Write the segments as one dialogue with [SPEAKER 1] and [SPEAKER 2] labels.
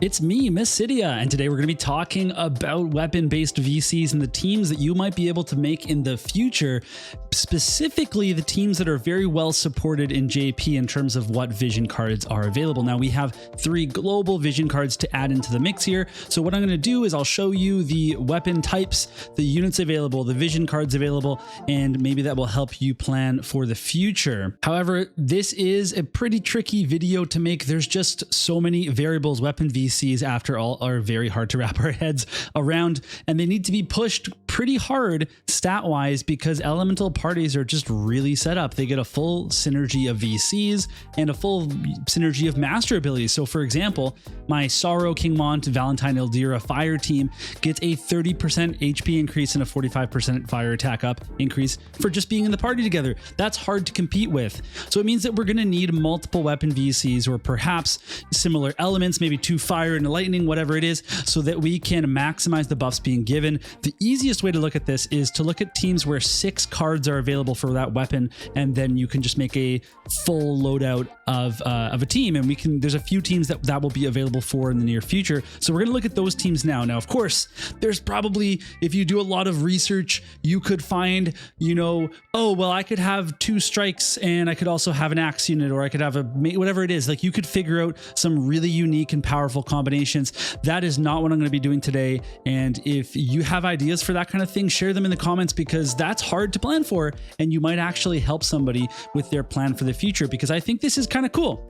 [SPEAKER 1] It's me, Mysidia, and today we're going to be talking about weapon-based VCs and the teams that you might be able to make in the future, specifically the teams that are very well supported in JP in terms of what vision cards are available. Now, we have 3 global vision cards to add into the mix here. So what I'm going to do is I'll show you the weapon types, the units available, the vision cards available, and maybe that will help you plan for the future. However, this is a pretty tricky video to make. There's just so many variables. Weapon VCs, after all, are very hard to wrap our heads around, and they need to be pushed pretty hard stat-wise because elemental parties are just really set up. They get a full synergy of VCs and a full synergy of master abilities. So for example, my Sorrow Kingmont Valentine Ildira fire team gets a 30% HP increase and a 45% fire attack up increase for just being in the party together. That's hard to compete with. So it means that we're going to need multiple weapon VCs or perhaps similar elements, maybe 2 fire and lightning, whatever it is, so that we can maximize the buffs being given. The easiest way to look at this is to look at teams where 6 cards are available for that weapon, and then you can just make a full loadout of a team, and there's a few teams that will be available for in the near future. So we're going to look at those teams now. Now, of course, there's probably, if you do a lot of research, you could find, oh, well, I could have 2 strikes and I could also have an axe unit, or I could have whatever it is. Like, you could figure out some really unique and powerful combinations. That is not what I'm going to be doing today. And if you have ideas for that kind of thing, share them in the comments, because that's hard to plan for, and you might actually help somebody with their plan for the future, because I think this is kind of cool.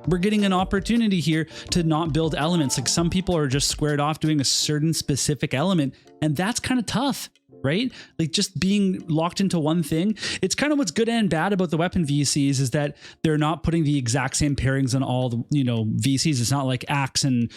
[SPEAKER 1] We're getting an opportunity here to not build elements. Like, some people are just squared off doing a certain specific element, and that's kind of tough, right? Like, just being locked into one thing. It's kind of what's good and bad about the weapon VCs is that they're not putting the exact same pairings on all the, VCs. It's not like axe and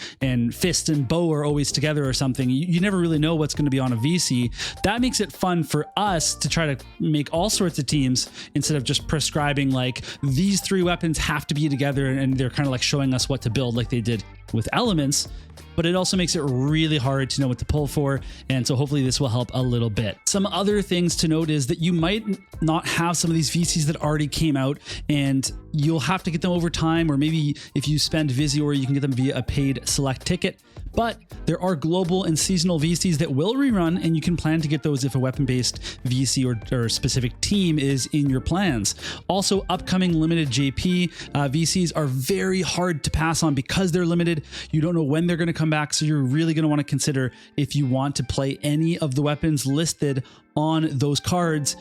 [SPEAKER 1] fist and bow are always together or something. You never really know what's going to be on a VC. That makes it fun for us to try to make all sorts of teams instead of just prescribing like these 3 weapons have to be together, and they're kind of like showing us what to build like they did with elements. But it also makes it really hard to know what to pull for, and so hopefully this will help a little bit. Some other things to note is that you might not have some of these VCs that already came out, and you'll have to get them over time, or maybe if you spend Visio, you can get them via a paid select ticket. But there are global and seasonal VCs that will rerun, and you can plan to get those if a weapon-based VC or specific team is in your plans. Also, upcoming limited JP VCs are very hard to pass on because they're limited. You don't know when they're going to come back, so you're really going to want to consider if you want to play any of the weapons listed on those cards,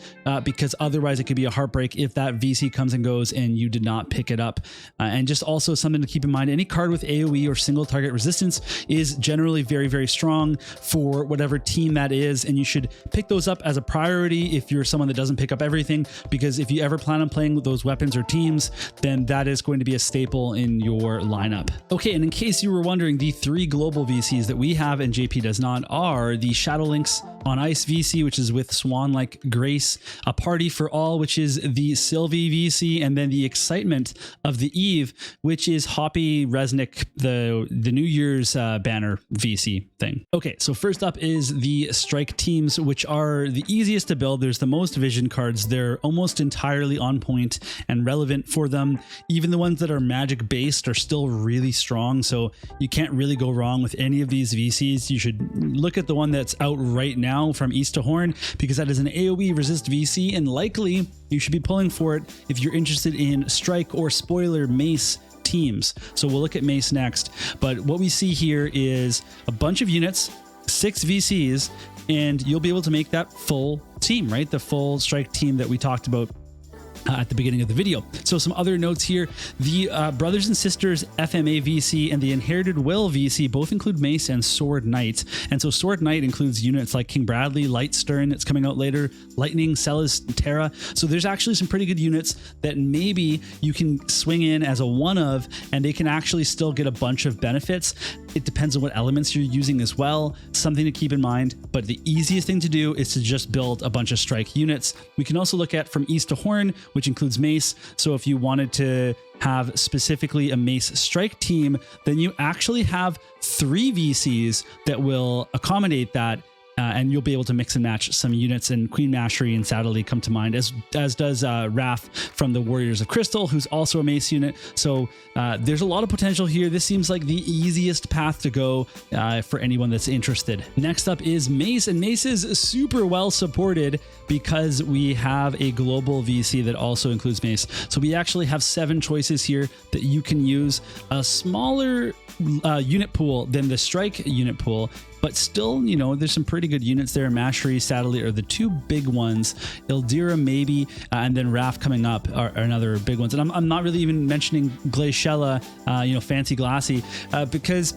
[SPEAKER 1] because otherwise it could be a heartbreak if that VC comes and goes and you did not pick it up. And just also something to keep in mind, any card with AoE or single target resistance is generally very, very strong for whatever team that is, and you should pick those up as a priority if you're someone that doesn't pick up everything, because if you ever plan on playing with those weapons or teams, then that is going to be a staple in your lineup. Okay, and in case you were wondering, the 3 global VCs that we have and JP does not are the Shadowlinks on Ice VC, which is with Swan-like Grace, a Party for All, which is the Sylvie VC, and then the Excitement of the Eve, which is Hoppy Resnick, the New Year's banner VC thing. Okay, so first up is the Strike teams, which are the easiest to build. There's the most vision cards. They're almost entirely on point and relevant for them. Even the ones that are magic based are still really strong, so you can't really go wrong with any of these VCs. You should look at the one that's out right now from East to Horn, because that is an AoE resist VC, and likely you should be pulling for it if you're interested in Strike or spoiler Mace teams. So we'll look at Mace next, but what we see here is a bunch of units, 6 VCs, and you'll be able to make that full team, right? The full Strike team that we talked about at the beginning of the video. So some other notes here, the Brothers and Sisters FMA VC and the Inherited Will VC both include Mace and Sword Knight. And so Sword Knight includes units like King Bradley, Lightstern that's coming out later, Lightning, Celis, Terra. So there's actually some pretty good units that maybe you can swing in as a one of, and they can actually still get a bunch of benefits. It depends on what elements you're using as well, something to keep in mind. But the easiest thing to do is to just build a bunch of Strike units. We can also look at From East to Horn, which includes Mace. So if you wanted to have specifically a Mace Strike team, then you actually have 3 VCs that will accommodate that and you'll be able to mix and match some units, and Queen Mastery and Sadly come to mind, as does Raph from the Warriors of Crystal, who's also a Mace unit. So there's a lot of potential here. This seems like the easiest path to go for anyone that's interested. Next up is Mace, and Mace is super well supported because we have a global VC that also includes Mace. So we actually have 7 choices here that you can use. A smaller unit pool than the Strike unit pool, but still, you know, there's some pretty good units there. Mastery, Sadly are the 2 big ones. Ildira maybe, and then Raph coming up are another big ones. And I'm not really even mentioning Glaciella, you know, Fancy Glassy, because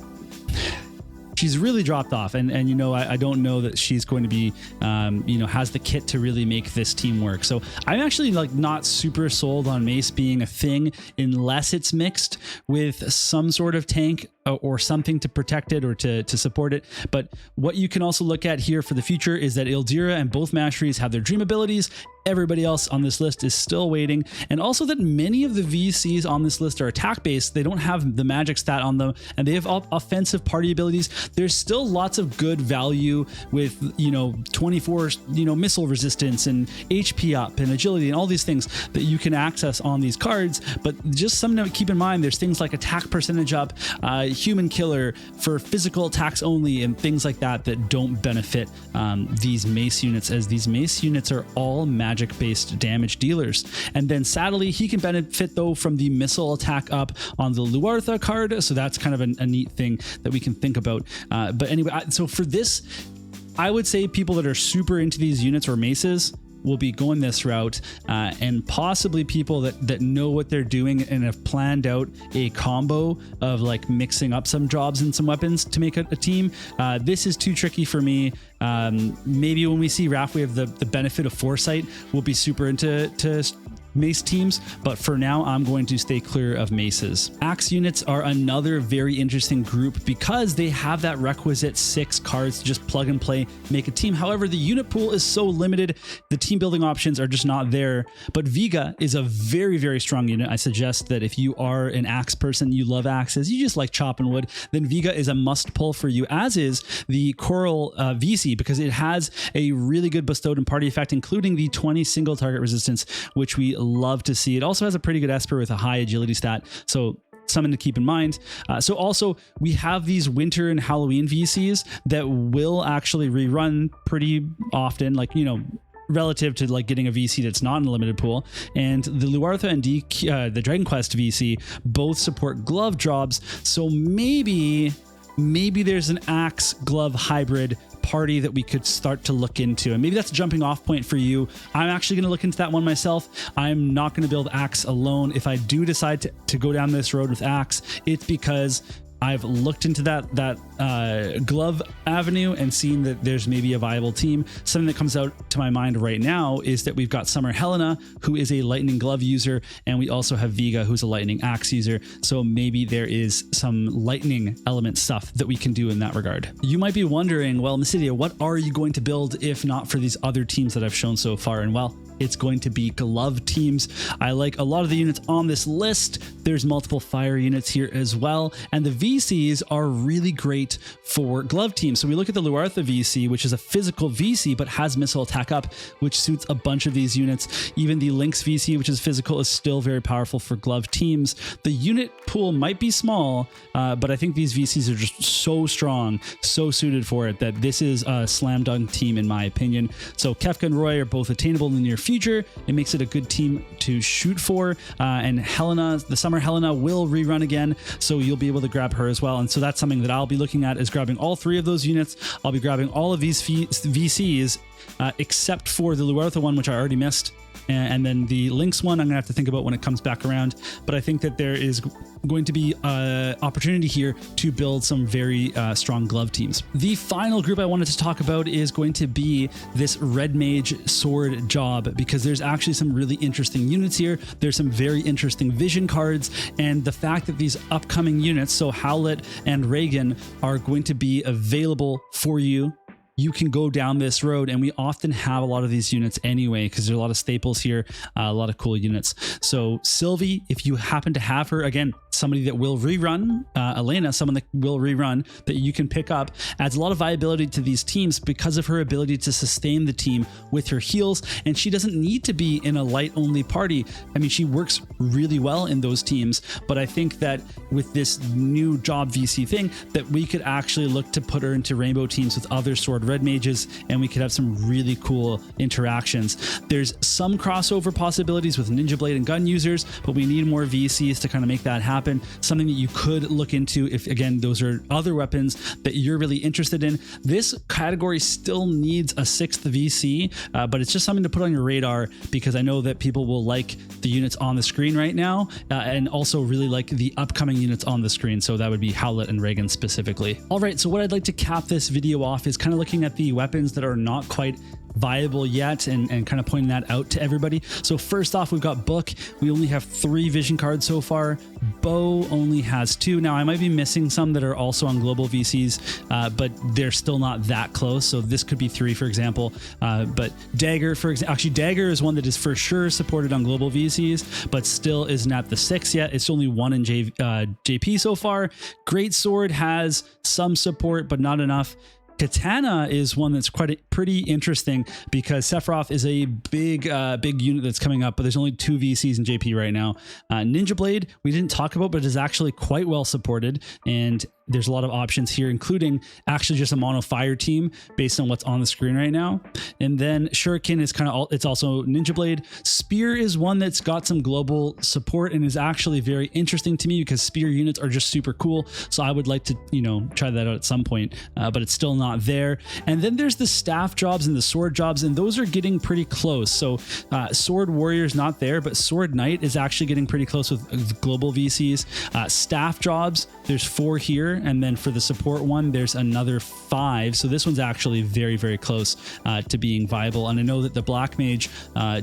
[SPEAKER 1] she's really dropped off, and you know, I don't know that she's going to be you know, has the kit to really make this team work. So I'm actually like not super sold on Mace being a thing unless it's mixed with some sort of tank or something to protect it or to support it. But what you can also look at here for the future is that Ildira and both Masteries have their dream abilities. Everybody else on this list is still waiting, and also that many of the VCs on this list are attack based. They don't have the magic stat on them, and they have offensive party abilities. There's still lots of good value with, you know, 24, you know, missile resistance and HP up and agility and all these things that you can access on these cards. But just something to keep in mind, there's things like attack percentage up, human killer for physical attacks only, and things like that that don't benefit these Mace units, as these Mace units are all magic based damage dealers. And then sadly, he can benefit though from the missile attack up on the Luartha card, so that's kind of a neat thing that we can think about. But anyway, so for this, I would say people that are super into these units or maces will be going this route, and possibly people that know what they're doing and have planned out a combo of like mixing up some jobs and some weapons to make a team. This is too tricky for me. Maybe when we see Raph, we have the benefit of foresight. We'll be super into Mace teams, but for now I'm going to stay clear of Maces. Axe units are another very interesting group because they have that requisite 6 cards to just plug and play, make a team. However, the unit pool is so limited, the team building options are just not there. But Viga is a very, very strong unit. I suggest that if you are an axe person, you love axes, you just like chopping wood, then Viga is a must pull for you, as is the Coral VC, because it has a really good bestowed and party effect, including the 20 single target resistance, which we love to see. It also has a pretty good Esper with a high agility stat, so something to keep in mind. So also we have these winter and Halloween VCs that will actually rerun pretty often, like, you know, relative to like getting a VC that's not in a limited pool. And the Luartha and the Dragon Quest VC both support glove jobs, so maybe there's an axe glove hybrid party that we could start to look into, and maybe that's a jumping off point for you. I'm actually going to look into that one myself. I'm not going to build axe alone. If I do decide to go down this road with axe, it's because I've looked into that glove avenue and seen that there's maybe a viable team. Something that comes out to my mind right now is that we've got Summer Helena, who is a lightning glove user, and we also have Viga, who's a lightning axe user. So maybe there is some lightning element stuff that we can do in that regard. You might be wondering, well, Mysidia, what are you going to build if not for these other teams that I've shown so far? And well, it's going to be glove teams. I like a lot of the units on this list. There's multiple fire units here as well, and the VCs are really great for glove teams. So we look at the Luartha VC, which is a physical VC but has missile attack up, which suits a bunch of these units. Even the Lynx VC, which is physical, is still very powerful for glove teams. The unit pool might be small, but I think these VCs are just so strong, so suited for it, that this is a slam dunk team in my opinion. So Kefka and Roy are both attainable in the near future. It makes it a good team to shoot for, and Helena, the Summer Helena, will rerun again, so you'll be able to grab her as well. And so that's something that I'll be looking at, is grabbing all 3 of those units. I'll be grabbing all of these VCs except for the Luartha one, which I already missed. And then the Lynx one, I'm gonna have to think about when it comes back around. But I think that there is going to be an opportunity here to build some very strong glove teams. The final group I wanted to talk about is going to be this Red Mage sword job, because there's actually some really interesting units here. There's some very interesting vision cards, and the fact that these upcoming units, so Howlet and Reagan, are going to be available for you. You can go down this road, and we often have a lot of these units anyway, because there's a lot of staples here, a lot of cool units. So Sylvie, if you happen to have her, again, somebody that will rerun, Elena, someone that will rerun that you can pick up, adds a lot of viability to these teams because of her ability to sustain the team with her heals. And she doesn't need to be in a light only party. I mean, she works really well in those teams, but I think that with this new job VC thing, that we could actually look to put her into rainbow teams with other sword red mages, and we could have some really cool interactions. There's some crossover possibilities with Ninja Blade and gun users, but we need more VCs to kind of make that happen. Something that you could look into if, again, those are other weapons that you're really interested in. This category still needs a 6th VC, but it's just something to put on your radar, because I know that people will like the units on the screen right now, and also really like the upcoming units on the screen. So that would be Howlett and Reagan specifically. All right, so what I'd like to cap this video off is kind of looking at the weapons that are not quite viable yet, and kind of pointing that out to everybody. So first off, we've got Book. We only have 3 vision cards so far. Bow only has 2. Now I might be missing some that are also on global VCs, but they're still not that close. So this could be 3, for example. But Dagger, for example, actually Dagger is one that is for sure supported on global VCs, but still isn't at the 6 yet. It's only 1 in JP so far. Great Sword has some support, but not enough. Katana is one that's pretty interesting, because Sephiroth is a big unit that's coming up, but there's only 2 VCs in JP right now. Ninja Blade, we didn't talk about, but is actually quite well supported, and there's a lot of options here, including actually just a mono fire team based on what's on the screen right now. And then Shuriken is it's also Ninja Blade. Spear is one that's got some global support and is actually very interesting to me, because Spear units are just super cool. So I would like to, try that out at some point, but it's still not there. And then there's the staff jobs and the sword jobs, and those are getting pretty close. So Sword Warrior is not there, but Sword Knight is actually getting pretty close with global VCs. Staff jobs, there's 4 here. And then for the support one, there's another 5. So this one's actually very, very close to being viable. And I know that the Black Mage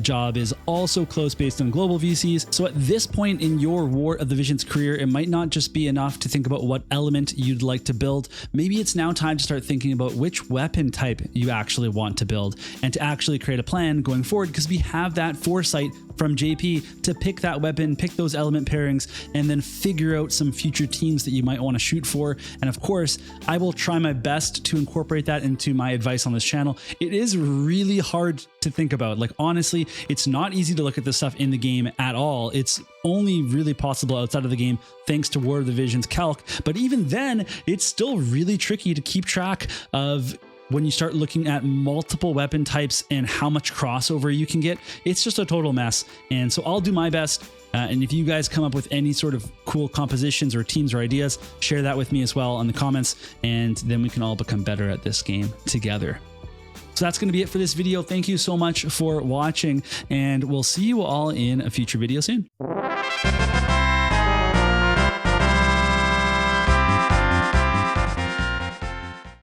[SPEAKER 1] job is also close based on global VCs. So at this point in your War of the Visions career, it might not just be enough to think about what element you'd like to build. Maybe it's now time to start thinking about which weapon type you actually want to build, and to actually create a plan going forward, because we have that foresight from JP to pick that weapon, pick those element pairings, and then figure out some future teams that you might want to shoot for. And of course, I will try my best to incorporate that into my advice on this channel. It is really hard to think about. Like, honestly, it's not easy to look at this stuff in the game at all. It's only really possible outside of the game thanks to War of the Visions calc. But even then, it's still really tricky to keep track of when you start looking at multiple weapon types and how much crossover you can get. It's just a total mess. And so I'll do my best. And if you guys come up with any sort of cool compositions or teams or ideas, share that with me as well in the comments, and then we can all become better at this game together. So that's going to be it for this video. Thank you so much for watching, and we'll see you all in a future video soon.